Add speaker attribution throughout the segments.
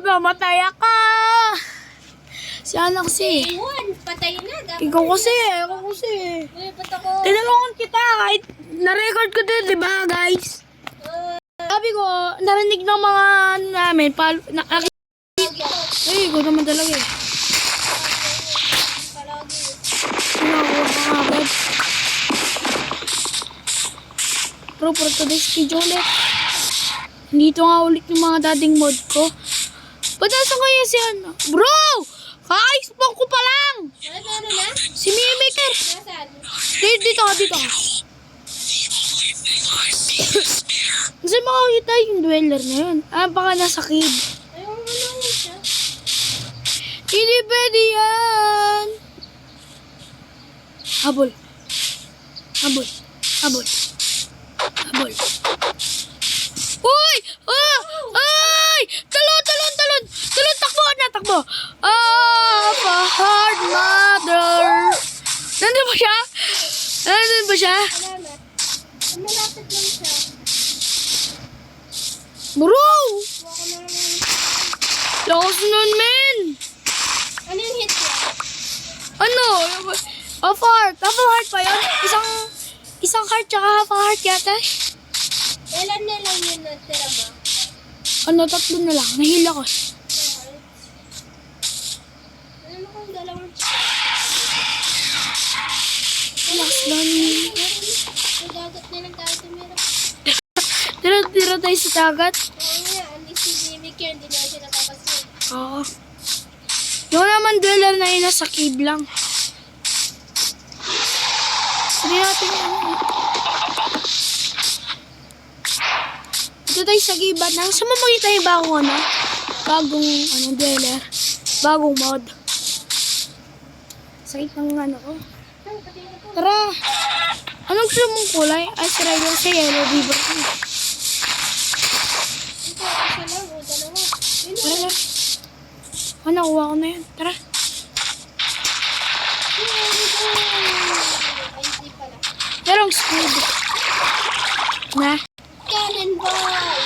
Speaker 1: namatay ako. Sana kasi.
Speaker 2: Ewan, patay na.
Speaker 1: Ikaw kasi.
Speaker 2: Lipat ako.
Speaker 1: Tinanungan kita kahit na-record ko din, di ba guys? Sabi ko, narinig ng mga ano namin, ay, ikaw naman talaga eh. Sinakuha ka agad. Bro, for today's video ulit. Dito nga ulit yung mga dating mod ko. Ba't nasa kaya si ano? Bro! Kaka-expong ko pa lang!
Speaker 2: Ano na?
Speaker 1: Si Mimimaker!
Speaker 2: Nasaan?
Speaker 1: Dito ka. Kasi makakita yung dweller na yun. Baka nasa cave.
Speaker 2: Ayun, ano siya?
Speaker 1: Hindi pwede yan! Habol. Uy! Ay! Talon! Takbo! Hard mother! Nandun ba siya?
Speaker 2: Salamat. Malapit lang siya.
Speaker 1: Bro!
Speaker 2: Kuha ko na lang.
Speaker 1: Lakas nun, men!
Speaker 2: Ano yung hit niya?
Speaker 1: Ano? Half heart pa yun? Isang heart tsaka half a heart yata.
Speaker 2: Ilan na lang yun natira mo?
Speaker 1: Ano, 3 na lang. Nahila ko.
Speaker 2: Ano kung dalawang chicken?
Speaker 1: Relax lang.
Speaker 2: Nagagat na lang tayo tumira.
Speaker 1: Tira tayo sa dagat.
Speaker 2: Oo nga, hindi si Jimmy Care, hindi na siya nakakasin.
Speaker 1: Oo. Yung naman dweller na yun nasa cave lang. Hindi natin yan. Ito tayo sa cave. Nasa mamakita yung bagong dweller. Bagong mod. Sakit ng ano ko. Tara! Anong gusto mong kulay? Ay, si Ryder sa yellow beaver ko.
Speaker 2: Ito, isa lang o dalawa. Yun
Speaker 1: Tara,
Speaker 2: lang.
Speaker 1: tara. Nakuha ko na yan. Tara.
Speaker 2: Ay, hindi pala.
Speaker 1: Merong squid. Na?
Speaker 2: Cannon ball!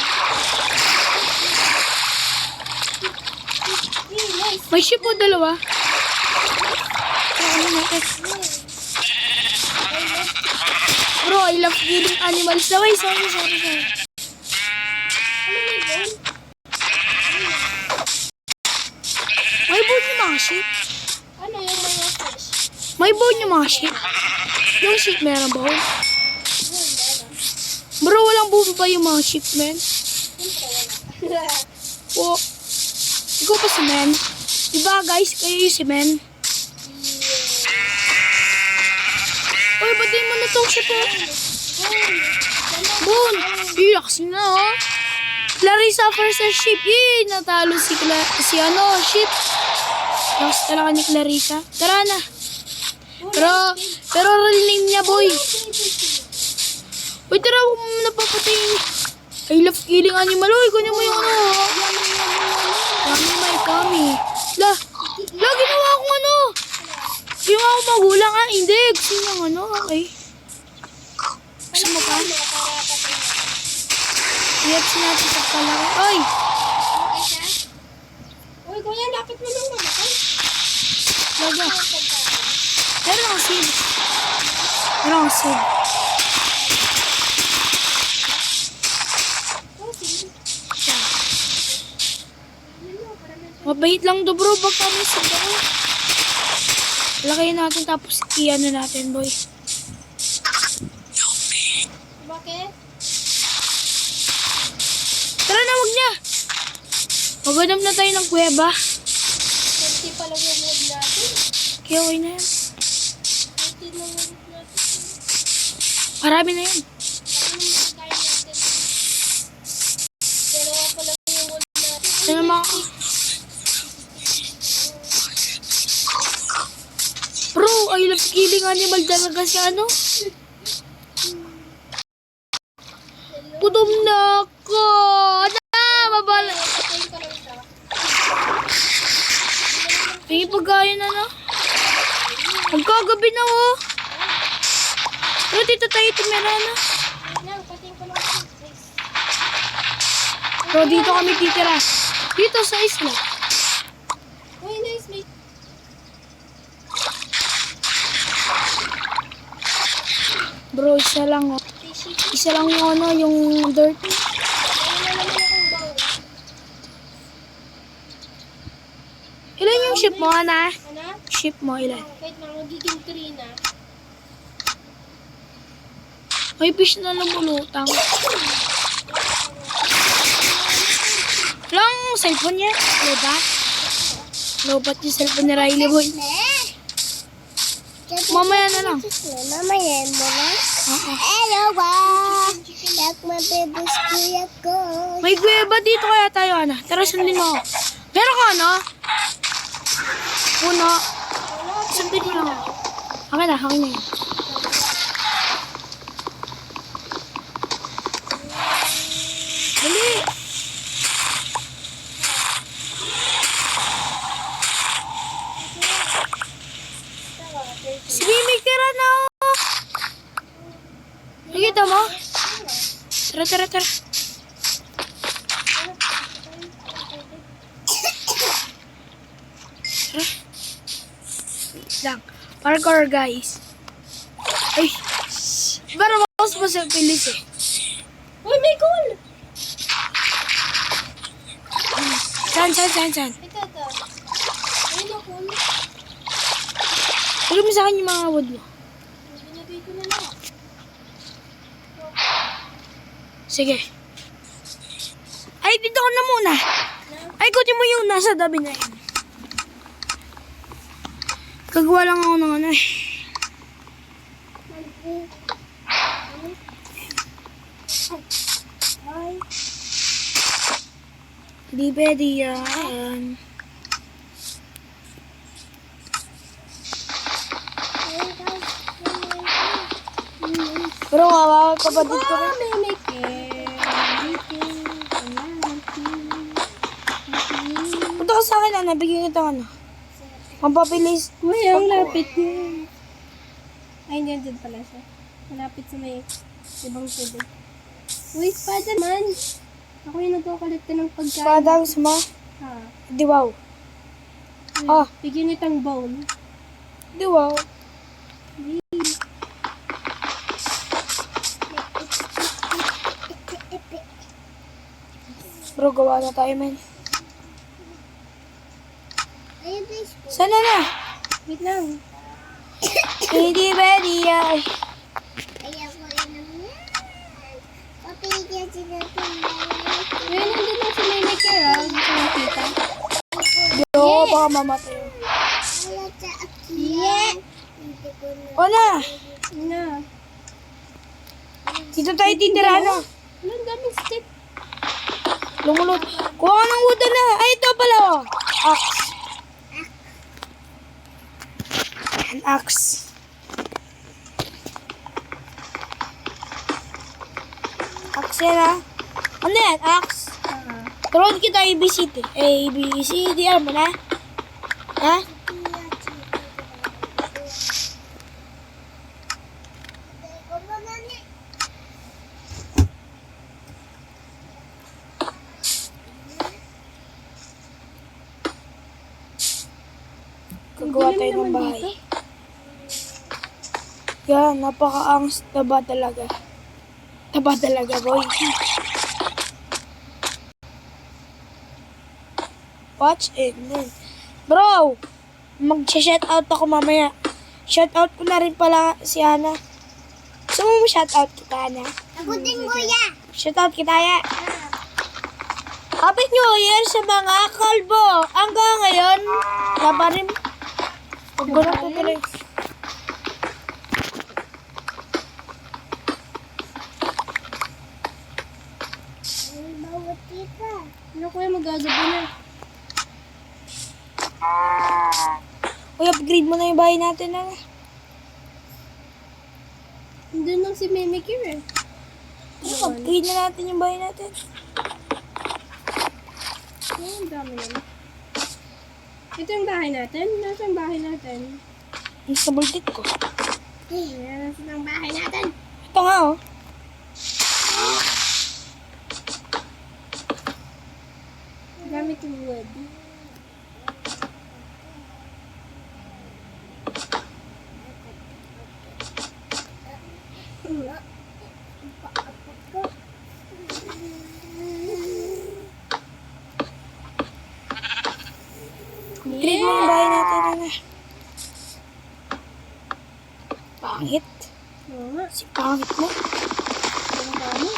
Speaker 2: Nice!
Speaker 1: May ship po 2. Tara, ano natin? Bro, I love killing animals. Sorry.
Speaker 2: Ano may ball?
Speaker 1: May board yung mga ship.
Speaker 2: Ano yung mga fish?
Speaker 1: May board yung mga ship. Yung ship meron ba?
Speaker 2: Yun, meron.
Speaker 1: Bro, walang boom pa yung mga ship, men.
Speaker 2: Siyempre wala.
Speaker 1: O, ikaw pa si men. Diba guys, kayo yung si men. Uy, ba't di mo na itong ship eh? Boom! Relax na oh. Clarissa first sa ship. Natalo si ship. Relax talaga ni Clarissa. Tara na. Pero real name niya, boy. Uy, tara, huwag mo napapatayin. I love killing animal. Uy, kunin mo yung ano. Kami. Ginawa akong ano. Ginawa akong magulang ha. Hindi, gusto niyang ano. Okay. Gusto mo pa? Iyap natin sa kalaro. Ay!
Speaker 2: Okay siya? Uy, kuya, lapit mo nang mamatay.
Speaker 1: Laga. Meron akong seed. Mabait lang to bro. Baka may seed ako. Lakayin natin tapos i-ano natin boy.
Speaker 2: Bakit?
Speaker 1: Tara na, wag niya. Maghanap na tayo ng kuweba.
Speaker 2: 20 pa lang yung wood natin.
Speaker 1: Kaya okay na yan.
Speaker 2: 20 lang yung wood natin.
Speaker 1: Marami na yan.
Speaker 2: Ano naman tayo natin? Dalawa pa lang yung wood natin.
Speaker 1: Sana mga... Bro, I love killing animal talaga si ano. Gutom na ako. Mabala.
Speaker 2: Patayin ka lang siya.
Speaker 1: May pagkain na. Magkagabi na oh. Pero dito tayo tumira na.
Speaker 2: Wait lang, patayin ko lang siya. Please.
Speaker 1: Bro, dito kami titira. Dito sa isla.
Speaker 2: Uy, nice, mate.
Speaker 1: Bro, isa lang oh.
Speaker 2: Fishy.
Speaker 1: Isa lang yung ano, yung dirt.
Speaker 2: Ayun na naman akong bowl.
Speaker 1: Ilan yung ship mo, Ana?
Speaker 2: Ano?
Speaker 1: Ship mo, ilan?
Speaker 2: Wait lang, magiging 3 na.
Speaker 1: May fish na lumulutang. Lang cellphone niya. Lobat. Lobat yung cellphone ni Riley boy. Mamaya na lang.
Speaker 3: Mamaya mo na.
Speaker 1: Oo.
Speaker 3: Hello, ba? Yak mabibis kuya ko.
Speaker 1: May guweba dito kaya tayo, Ana. Tara, sundin mo ako. Meron ka, ano? Puno. Sundin mo lang ako. Akin na yun. Dali. Sige, may kira na ako. Nakita mo? Tara, tara, tara. Tara. Lang. Parkour, guys. Ay. Pero mas pilis eh.
Speaker 2: Uy, may goal!
Speaker 1: Saan?
Speaker 2: Ito. Ayun na, cool.
Speaker 1: Bigyan mo sa akin yung mga wood mo.
Speaker 2: Binagay ko na lang.
Speaker 1: Sige. Ay, dito ka na muna. Ay, kutin mo yung nasa tabi na yun. Kagawa lang ako ng ano eh. Di pwede yan. Pero kawawa kapatid ko rin. Punta ka sa akin, Ana. Bigyan kita ano. Mapapilis.
Speaker 2: Uy, ang lapit niya. Ay, hindi, dyan pala siya. Malapit sa may ibang tubig. Uy, Spider-Man! Ako yung nagkakalita ng pagkain.
Speaker 1: Padang sama.
Speaker 2: Ha?
Speaker 1: Di wow.
Speaker 2: Uy,
Speaker 1: Ah.
Speaker 2: bigyan itang bowl.
Speaker 1: Di wow. Bro, gawa na tayo, man.
Speaker 3: Ayun, please.
Speaker 1: Sana na?
Speaker 2: Wait lang.
Speaker 1: Hindi pwede yan.
Speaker 3: Ayaw ko yun naman. Papigyan sila kung
Speaker 2: Uy, nandun na si May Maker, ah. Hindi ko nakita.
Speaker 1: Yo, baka mamatay.
Speaker 3: wala sa akin. Hindi ko na.
Speaker 1: O na.
Speaker 2: Yun na.
Speaker 1: Dito tayo titira na.
Speaker 2: Ano, ang daming stick.
Speaker 1: Lumulot. Kuha ka ng wood na. Ay, ito pala oh. Axe. An axe. Axe yan ah. Ano yan? Axe. Turuan kita ABCD. ABCD. Alam mo na? Ha? Gagawa tayo ng bahay. Yan, napaka-angs. Taba talaga. Taba talaga, boy. Watch it. Bro! Mag-shoutout ako mamaya. Shoutout ko na rin pala si Ana. Gusto mo shoutout kita, Ana?
Speaker 3: Ako din, kuya.
Speaker 1: Shoutout kita, ya. Happy New Year sa mga kalbo. Hanggang ngayon, wala pa rin. Huwag ko na tutuloy.
Speaker 3: Bawat kita.
Speaker 2: Ano kuya, magagabi na.
Speaker 1: Uy, upgrade mo na yung bahay natin, Ana.
Speaker 2: Nandun lang si May Maker, eh.
Speaker 1: Upgrade na natin yung bahay natin.
Speaker 2: Ay, ang dami yan. Ito yung bahay natin. Nasa yung bahay natin?
Speaker 1: Nasa bultit ko.
Speaker 2: Ayan, nasa yung bahay natin.
Speaker 1: Ito nga, oh.
Speaker 2: Gamit yung wood.
Speaker 1: Trade mo yung bahay natin, Ana. Pangit.
Speaker 2: Oo nga.
Speaker 1: Si pangit mo.
Speaker 2: Ano ka mo?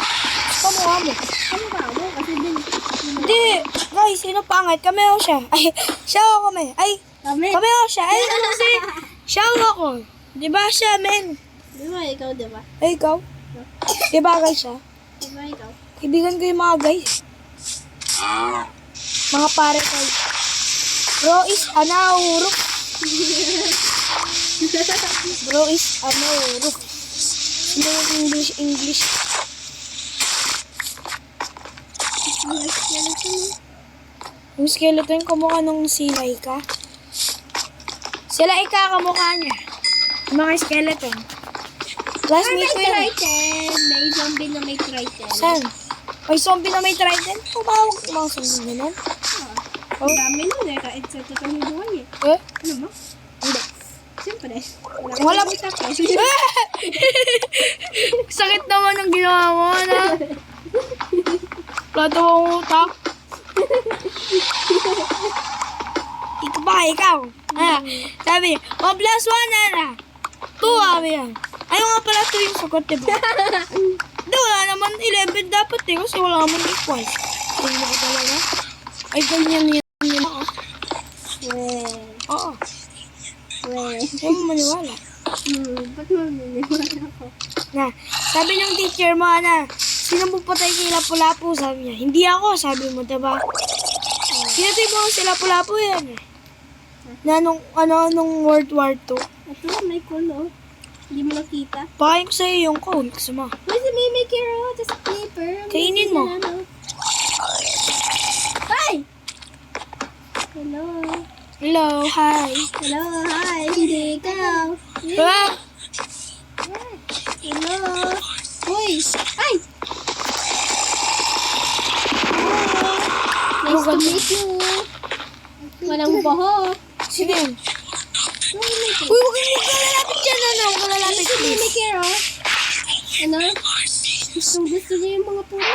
Speaker 1: Kamukha mo.
Speaker 2: Ano ka mo? Kasi din.
Speaker 1: Hindi. Guys, sino pangit? Kami o siya? Ay, siya o kami? Ay,
Speaker 2: Kami.
Speaker 1: kami o siya? Ay, ano kasi? Siya o ako? Di ba siya, men?
Speaker 2: Di ba ikaw, di ba?
Speaker 1: Ay, ikaw? Di ba guys siya?
Speaker 2: Di ba ikaw?
Speaker 1: Kaibigan ko yung mga guys. Mga pare ko. Bro is anauruk. Bro is anauruk. Sino yung English? Yung skeleton kamukha nung silay ka. Sila kamukha niya. Yung mga skeleton. Classmate ko yun.
Speaker 2: Triton. May zombie na may Triton.
Speaker 1: Saan? May zombie na may trident? Tumawag yung mga zombie na nun.
Speaker 2: Ang dami nun eh. Kahit sa totoong buhay eh.
Speaker 1: Eh?
Speaker 2: Ano mo?
Speaker 1: Hindi.
Speaker 2: Siyempre.
Speaker 1: Wala-
Speaker 2: kang utak eh.
Speaker 1: Sakit naman ang ginawa mo, ano? Plato mong utak. Ikaw. Ah, sabi, 1 plus 1 na. 2, sabi yan. Ayaw nga pala 2 yung sagot, diba? Hindi, wala naman 11 dapat eh, kasi wala naman equal. Hindi mo ko talaga. Ay, ganyan yun ako.
Speaker 2: Weh.
Speaker 1: Oo.
Speaker 2: Weh.
Speaker 1: Ayaw mo maniwala.
Speaker 2: Ba't mo niniwala ko?
Speaker 1: Na, sabi ng teacher mo, na, sino mo patay kay Lapu-Lapu? Sabi niya, hindi ako, sabi mo, diba? Pinatay mo si Lapu-Lapu yan. Na nung World War II.
Speaker 2: Ito, may kulo. Hindi mo nakita.
Speaker 1: Pakain ko sa'yo yung cone. Gusto mo?
Speaker 2: Uy, si Mimi Kiro. Just paper.
Speaker 1: Kainin mo.
Speaker 2: Hi! Hello.
Speaker 1: Hello, hi.
Speaker 2: Hello, hi. Hindi ikaw.
Speaker 1: Ah!
Speaker 2: Hello. Uy. Hi! Hello. Nice to meet you. Walang buhok.
Speaker 1: Sino yun? Uy, huwag ka lalapit dyan, ano? Huwag ka lalapit,
Speaker 2: Si Mimi
Speaker 1: please.
Speaker 2: Kiro. Ano? Gustong gusto niya yung mga puno.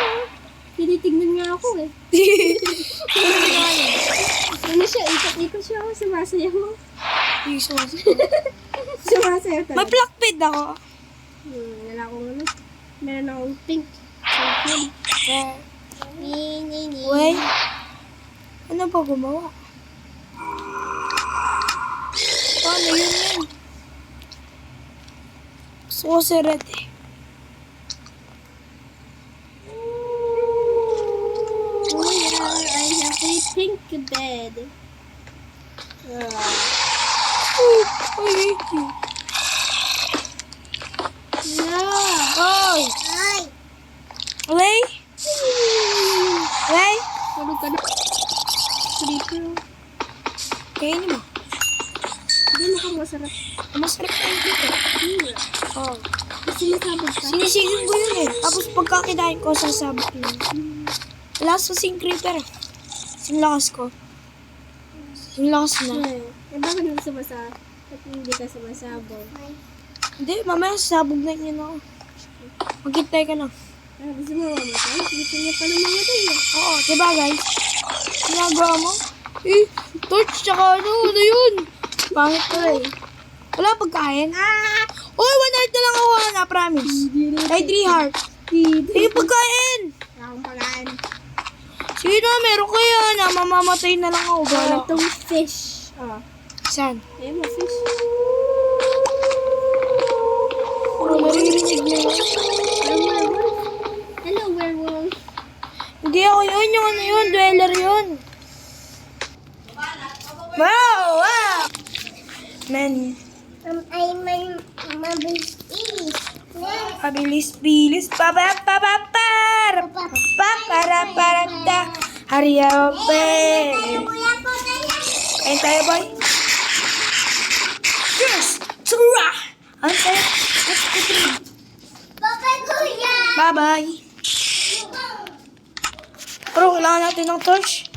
Speaker 2: Tinitignan nga ako eh. Ano siya? Ikot siya ako. Sumasayaw.
Speaker 1: Ay, sorry.
Speaker 2: Sumasayaw
Speaker 1: May
Speaker 2: talaga.
Speaker 1: black pid ako.
Speaker 2: Wala akong ano. Meron akong pink. So,
Speaker 1: Wait. Ano ba gumawa? Paano yun? Gusto ko si Red eh.
Speaker 2: Oh yeah, I have a pink bed.
Speaker 1: Oh, I hate you.
Speaker 2: Yeah.
Speaker 1: Oy!
Speaker 3: Ay!
Speaker 1: Way? Way?
Speaker 2: Tulog ka na. Sleeper.
Speaker 1: Kainin mo.
Speaker 2: Hindi mukhang masarap.
Speaker 1: Masarap na yung dito. Oh.
Speaker 2: Kasi nasabog ka.
Speaker 1: Sinisigil ko yun eh. Tapos pagkakinain ko, sasabot yun. Wala sa sing creeper. Sinlakas ko. Sinlakas na.
Speaker 2: Eh, bakit hindi sumasa? Ba't hindi ka sumasabog?
Speaker 1: Hindi, mamaya sasabog na yun ako. Maghintay ka na.
Speaker 2: Ah, gusto mo mamatay? Gusto niya pa na mamatay eh.
Speaker 1: Oo, diba guys? Ginagawa mo? Eh, torch tsaka ano yun? Pangit ko eh. Wala pagkain? Uy, 1 heart na lang ako na, promise. Ay, 3 heart. Eh, pagkain!
Speaker 2: Wala akong pagkain.
Speaker 1: Sige na, meron ko yan. Mamamatay na lang ako.
Speaker 2: Wala
Speaker 1: Bala.
Speaker 2: itong fish. Ah.
Speaker 1: Saan?
Speaker 2: Ayun mo, fish.
Speaker 1: Puro maririnig na yun.
Speaker 2: Hello, werewolf. Hello, werewolf.
Speaker 1: Hindi ako yun. Yung ano yun, dweller yun. Wow! Wow! Man,
Speaker 3: Ay, mabilis.
Speaker 1: pabilis-bilis. Papapaparap. Paparaparata. Hariyape.
Speaker 3: Kuya ko na yan.
Speaker 1: Kain tayo, boy. Yes! Tura! Ang tayo.
Speaker 3: Papa, kuya.
Speaker 1: Bye-bye. Pero kailangan natin ng torch.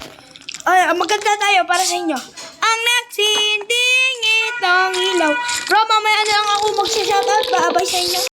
Speaker 1: magkanta tayo para sa inyo. Ang nagsinding itong ilaw. Bro, mamaya na lang ako magsha-shoutout. Baabay sa inyo.